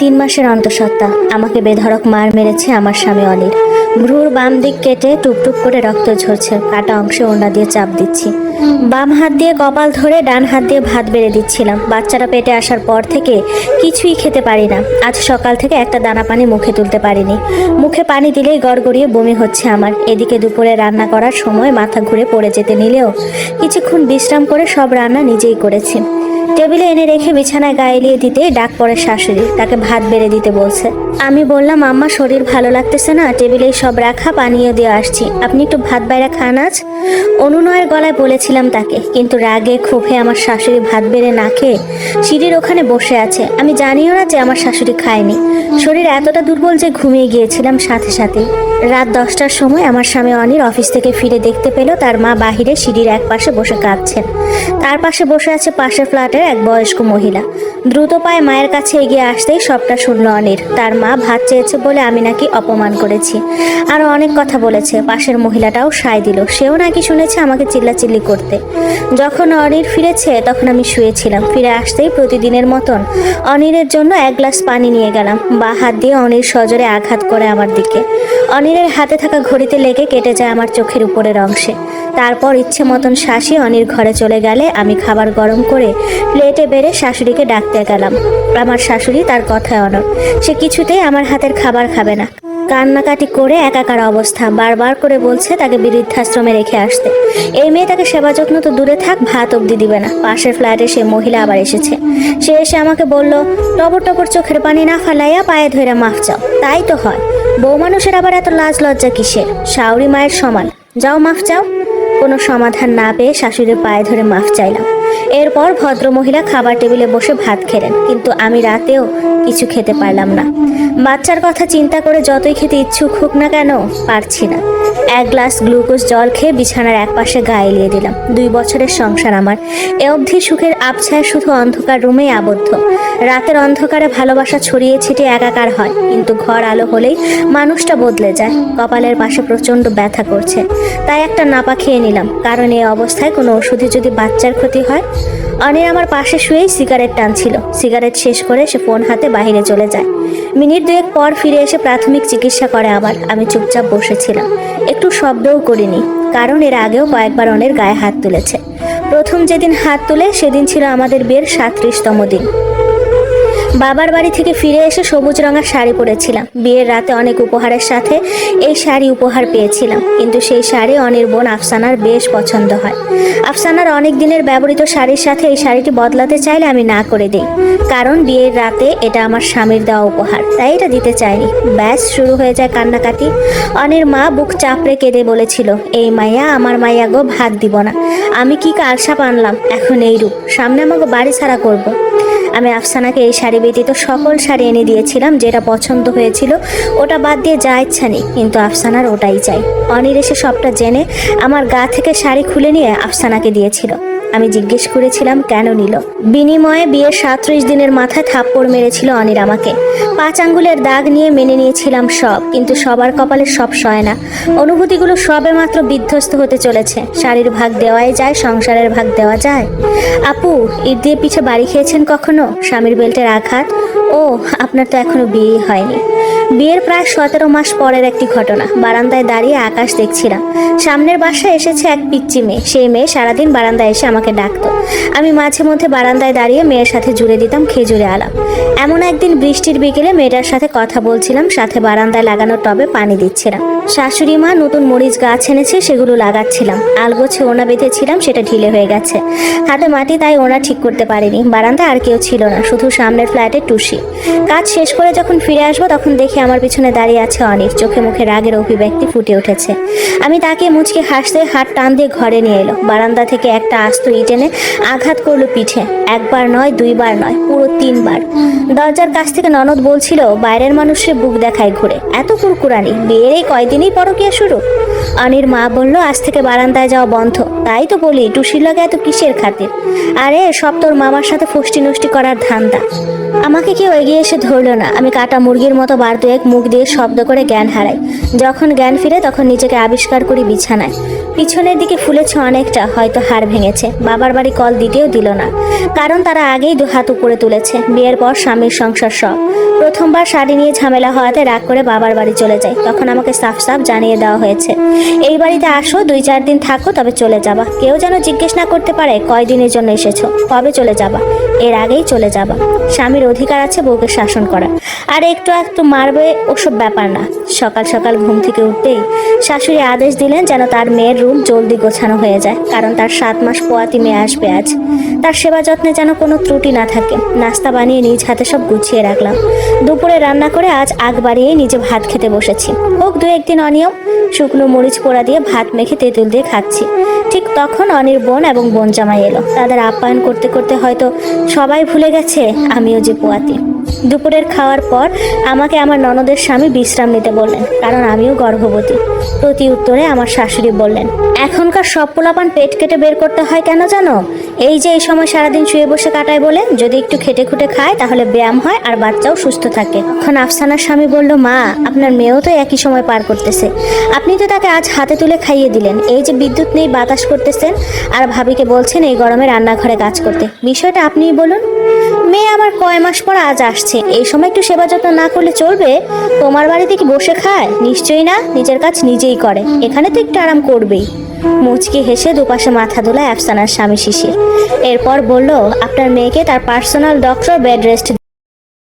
3 মাসের অন্তঃসত্ত্বা। আমাকে বেধড়ক মার মেরেছে আমার স্বামী অনির। ভ্রুর বাম দিক কেটে টুপটুপ করে রক্ত ঝরছে। কাটা অংশে ওড়না দিয়ে চাপ দিচ্ছি। বাম হাত দিয়ে কপাল ধরে ডান হাত দিয়ে ভাত বেড়ে দিচ্ছিলাম। বাচ্চাটা পেটে আসার পর থেকে কিছুই খেতে পারি না। আজ সকাল থেকে একটা দানা পানি মুখে তুলতে পারিনি। মুখে পানি দিলেই গড়গড়িয়ে বমি হচ্ছে আমার। এদিকে দুপুরে রান্না করার সময় মাথা ঘুরে পড়ে যেতে নিলেও কিছুক্ষণ বিশ্রাম করে সব রান্না নিজেই করেছি। টেবিলে এনে রেখে বিছানায় গায়ে এলিয়ে দিতে ডাক পড়ে শাশুড়ি। তাকে ভাত বেড়ে দিতে বলছে। আমি বললাম, আম্মা শরীর ভালো লাগতেছে না, টেবিলেই সব রাখা, পানীয় দিয়ে আসছি, আপনি একটু ভাত বাইরে খান আজ। অনুনয়ের গলায় বলেছিলাম তাকে, কিন্তু রাগে ক্ষোভে আমার শাশুড়ি ভাত বেড়ে না খেয়ে সিঁড়ির ওখানে বসে আছে। আমি জানিও না যে আমার শাশুড়ি খায়নি। শরীর এতটা দুর্বল যে ঘুমিয়ে গিয়েছিলাম সাথে সাথে। রাত 10টার সময় আমার স্বামী অনির অফিস থেকে ফিরে দেখতে পেল তার মা বাহিরে সিঁড়ির এক পাশে বসে কাঁদছেন। তার পাশে বসে আছে পাশের ফ্ল্যাটের এক বয়স্ক মহিলা। দ্রুত পায়ে মায়ের কাছে এগিয়ে আসতেই সবটা শুনল অনির। তার মা ভাত চেয়েছে বলে আমি নাকি অপমান করেছি, আরো অনেক কথা বলেছে। পাশের মহিলাটাও সায় দিল, সেও নাকি শুনেছে আমাকে চিল্লাচিল্লি করতে। যখন অনির ফিরেছে তখন আমি শুয়েছিলাম। ফিরে আসতেই প্রতিদিনের মতন অনিরের জন্য 1 গ্লাস পানি নিয়ে গেলাম। বা হাত দিয়ে অনির সজোরে আঘাত করে আমার দিকে। অনিরের হাতে থাকা ঘড়িতে লেগে কেটে যায় আমার চোখের উপরের অংশে। তারপর ইচ্ছে মতন শাসি অনির ঘরে চলে গেলে আমি খাবার গরম করে প্লেটে বেড়ে শাশুড়িকে ডাকতে গেলাম। আমার শাশুড়ি তার কথায় অনড়। সে কিছুতেই আমার হাতের খাবার খাবে না। কান্নাকাটি করে একাকার অবস্থা। বারবার করে বলছে তাকে বৃদ্ধাশ্রমে রেখে আসতে। এই মেয়ে তাকে সেবা যত্ন তো দূরে থাক, ভাত অবধি দিবে না। পাশের ফ্ল্যাটে সে মহিলা আবার এসেছে। সে এসে আমাকে বলল, টপর টপর চোখের পানি না ফালাইয়া পায়ে ধরে মাফ চাও। তাই তো হয়, বউ মানুষের আবার এত লাজ লজ্জা কিসের? শাশুড়ি মায়ের সমান, যাও মাফ চাও। কোনো সমাধান না পেয়ে শাশুড়ির পায়ে ধরে মাফ চাইলাম। এরপর ভদ্রমহিলা খাবার টেবিলে বসে ভাত খেলেন, কিন্তু আমি রাতেও কিছু খেতে পারলাম না। বাচ্চার কথা চিন্তা করে যতই খেতে ইচ্ছুক হোক না কেন, পারছি না। 1 গ্লাস গ্লুকোজ জল খেয়ে বিছানার একপাশে গায়ে এলিয়ে দিলাম। 2 বছরের সংসার আমার। এ অবধি সুখের আবছায় শুধু অন্ধকার রুমেই আবদ্ধ। রাতের অন্ধকারে ভালোবাসা ছড়িয়ে ছিটিয়ে একাকার হয়, কিন্তু ঘর আলো হলেই মানুষটা বদলে যায়। কপালের পাশে প্রচন্ড ব্যথা করছে, তাই একটা নাপা খেয়ে নিলাম, কারণ এই অবস্থায় কোনো ওষুধে যদি বাচ্চার ক্ষতি হয়। অনির আমার পাশে শুয়েই সিগারেট টানছিল। সিগারেট শেষ করে সে ফোন হাতে বাইরে চলে যায়। মিনিট 2 পর ফিরে এসে প্রাথমিক চিকিৎসা করে আবার। আমি চুপচাপ বসেছিলাম, একটু শব্দও করিনি, কারণ এর আগেও কয়েকবার অনির গায়ে হাত তুলেছে। প্রথম যেদিন হাত তুলে সেদিন ছিল আমাদের বিয়ের 37তম দিন। বাবার বাড়ি থেকে ফিরে এসে সবুজ রঙের শাড়ি পরেছিলাম। বিয়ের রাতে অনেক উপহারের সাথে এই শাড়ি উপহার পেয়েছিলাম, কিন্তু সেই শাড়ি অনির বোন আফসানার বেশ পছন্দ হয়। আফসানার অনেক দিনের ব্যবহৃত শাড়ির সাথে এই শাড়িটি বদলাতে চাইলে আমি না করে দিই, কারণ বিয়ের রাতে এটা আমার স্বামীর দেওয়া উপহার, তাই এটা দিতে চাইনি। ব্যাস শুরু হয়ে যায় কান্নাকাটি। অনির মা বুক চাপড়ে কেঁদে বলেছিল, এই মাইয়া আমার মাইয়া গো, ভাত দিব না। আমি কি কালসাপ আনলাম এখন এই রূপ, সামনে আমাকে বাড়ি ছাড়া করব। আমি আফসানাকে এই শাড়ি ব্যতীত সকল শাড়ি এনে দিয়েছিলাম, যেটা পছন্দ হয়েছিল ওটা বাদ দিয়ে যা ইচ্ছা নেই, কিন্তু আফসানার ওটাই চাই। অনির এসে সবটা জেনে আমার গা থেকে শাড়ি খুলে নিয়ে আফসানাকে দিয়েছিল। আমি জিজ্ঞেস করেছিলাম কেন নিল। বিনিময়ে বিয়ের 37 দিনের মাথায় থাপ্পড় মেরেছিল অনির আমাকে। 5 আঙ্গুলের দাগ নিয়ে মেনে নিয়েছিলাম সব, কিন্তু সবার কপালে সব সয় না। অনুভূতিগুলো সবে মাত্র বিধ্বস্ত হতে চলেছে। শাড়ির ভাগ দেওয়াই যায়, সংসারের ভাগ দেওয়া যায়? আপু, ইট দিয়ে পিঠে বাড়ি খেয়েছেন কখনো? স্বামীর বেল্টের আঘাত। ও, আপনার তো এখনো বিয়েই হয়নি। বিয়ের প্রায় 17 মাস পরের একটি ঘটনা। বারান্দায় দাঁড়িয়ে আকাশ দেখছিলাম। সামনের বাসায় এসেছে এক পিচ্চি মেয়ে। সেই মেয়ে সারাদিন বারান্দায় এসে আমাকে ডাকতো। আমি মাঝে মধ্যে বারান্দায় দাঁড়িয়ে মেয়ের সাথে জুড়ে দিতাম খেজুরে আলাপ। এমন একদিন বৃষ্টির বিকেলে মেয়েটার সাথে কথা বলছিলাম, সাথে বারান্দায় লাগানো টবে পানি দিচ্ছিলাম। শাশুড়ি মা নতুন মরিচ গাছ এনেছে, সেগুলো লাগাচ্ছিলাম। আলগোছে ওনা বেঁধেছিলাম, সেটা ঢিলে হয়ে গেছে। হাতে মাটি, তাই ওনা ঠিক করতে পারিনি। বারান্দায় আর কেউ ছিল না, শুধু সামনের ফ্ল্যাটে টুসি। কাজ শেষ করে যখন ফিরে আসবো তখন দেখি আমার পিছনে দাঁড়িয়ে আছে অনির। চোখে মুখে রাগের অভিব্যক্তি ফুটে উঠেছে। আমি তাকে মুচকে হাসতে হাত টান দিয়ে ঘরে নিয়ে এলো। বারান্দা থেকে একটা আস্ত ইট এনে আঘাত করলো পিঠে। 1 বার নয়, 2 বার নয়, পুরো 3 বার। দরজার কাছ থেকে ননদ বলছিল, বাইরের মানুষের বুক দেখায় ঘুরে, এত কুরকুরানি। বিয়ের এই কয়দিন দিনেই পরকীয়া শুরু। অনির মা বলল, আজ থেকে বারান্দায় যাওয়া বন্ধ। তাই তো বলি, টুসির লাগে এত কিসের খাতির? আরে সব তোর মামার সাথে ফুষ্টি নষ্টি করার ধান্দা। আমাকে কেউ এগিয়ে এসে ধরলো না। আমি কাটা মুরগির মতো বার দুয়েক মুখ দিয়ে শব্দ করে জ্ঞান হারাই। যখন জ্ঞান ফিরে তখন নিজেকে আবিষ্কার করি বিছানায়। পিছনের দিকে ফুলেছে অনেকটা, হয়তো হাড় ভেঙেছে। বাবার বাড়ি কল দিতেও দিল না, কারণ তারা আগেই দু হাত উপরে তুলেছে। বিয়ের পর স্বামীর সংসার সব। প্রথমবার শাড়ি নিয়ে ঝামেলা হওয়াতে রাগ করে বাবার বাড়ি চলে যাই। তখন আমাকে সাফ সাফ জানিয়ে দেওয়া হয়েছে, এই বাড়িতে আসো, 2-4 দিন থাকো, তবে চলে যাবা। কেউ যেন জিজ্ঞেস না করতে পারে কয়দিনের জন্য এসেছো, কবে চলে যাবা। এর আগেই চলে যাবা। স্বামীর অধিকার আছে বউকে শাসন করার, আর একটু একটু মারবে ওসব ব্যাপার না। সকাল সকাল ঘুম থেকে উঠতেই শাশুড়ি আদেশ দিলেন যেন তার মেয়ের রুম জলদি গোছানো হয়ে যায়, কারণ তার 7 মাস পোয়াতি মেয়ে আসবে আজ। তার সেবা যত্নে যেন কোনো ত্রুটি না থাকে। নাস্তা বানিয়ে নিজ হাতে সব গুছিয়ে রাখলাম। দুপুরে রান্না করে আজ আগ বাড়িয়েই নিজে ভাত খেতে বসেছি। হোক 2-1 দিন অনিয়ম, শুকনো মরিচ পোড়া দিয়ে ভাত মেখে তেঁতুল দিয়ে খাচ্ছি। ঠিক তখন অনির বোন এবং বোন জামাই এলো। তাদের আপ্যায়ন করতে করতে হয়তো সবাই ভুলে গেছে আমিও যে পোয়াতি। দুপুরের খাওয়ার পর আমাকে আমার ননদের স্বামী বিশ্রাম নিতে বললেন, কারণ আমিও গর্ভবতী। প্রতি উত্তরে আমার শাশুড়ি বললেন, এখনকার সব পোলাপান পেট কেটে বের করতে হয় কেন জানো? এই যে এই সময় সারাদিন শুয়ে বসে কাটায় বলে, যদি একটু খেটে খুটে খায় তাহলে ব্যায়াম হয় আর বাচ্চাও সুস্থ থাকে। তখন আফসানার স্বামী বলল, মা আপনার মেয়েও তো একই সময় পার করতেছে। আপনি তো তাকে আজ হাতে তুলে খাইয়ে দিলেন। এই যে বিদ্যুৎ নেই, বাতাস করতেছেন, আর ভাবিকে বলছেন এই গরমে রান্নাঘরে কাজ করতে। বিষয়টা আপনিই বলুন। মেয়ে আমার কয় মাস পর আজ আসছে, এই সময় একটু সেবা যত্ন না করলে চলবে? তোমার বাড়িতে কি বসে খায়? নিশ্চয়ই না, নিজের কাজ নিজেই করে। এখানে তো একটু আরাম করবেই। মুচকি হেসে দুপাশে মাথা দোলায় আফসানার স্বামী শিশির। এরপর বলল, আপনার মেয়েকে তার পার্সোনাল ডক্টর বেড রেস্ট